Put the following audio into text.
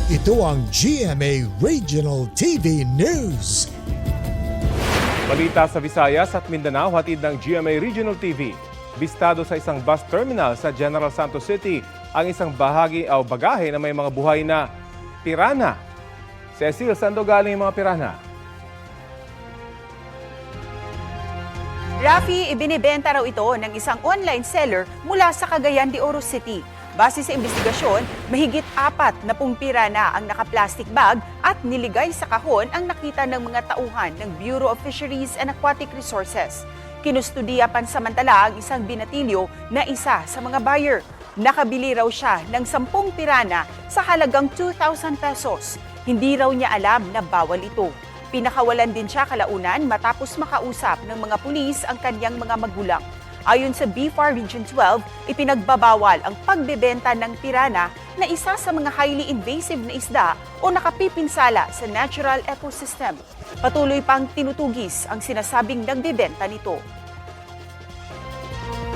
Ito ang GMA Regional TV News. Balita sa Visayas at Mindanao, hatid ng GMA Regional TV. Bistado sa isang bus terminal sa General Santos City ang isang bahagi o bagahe na may mga buhay na pirana. Cecil, saan daw galing yung mga pirana? Rafi, ibinibenta raw ito ng isang online seller mula sa Cagayan de Oro City. Base sa investigasyon, mahigit 4 na pirana ang naka-plastic bag at niligay sa kahon ang nakita ng mga tauhan ng Bureau of Fisheries and Aquatic Resources. Kinustudiya pansamantala ang isang binatilyo na isa sa mga buyer. Nakabili raw siya ng 10 pirana sa halagang 2,000 pesos. Hindi raw niya alam na bawal ito. Pinakawalan din siya kalaunan matapos makausap ng mga pulis ang kanyang mga magulang. Ayon sa BFAR Region 12, ipinagbabawal ang pagbebenta ng pirana na isa sa mga highly invasive na isda o nakapipinsala sa natural ecosystem. Patuloy pang tinutugis ang sinasabing nagbebenta nito.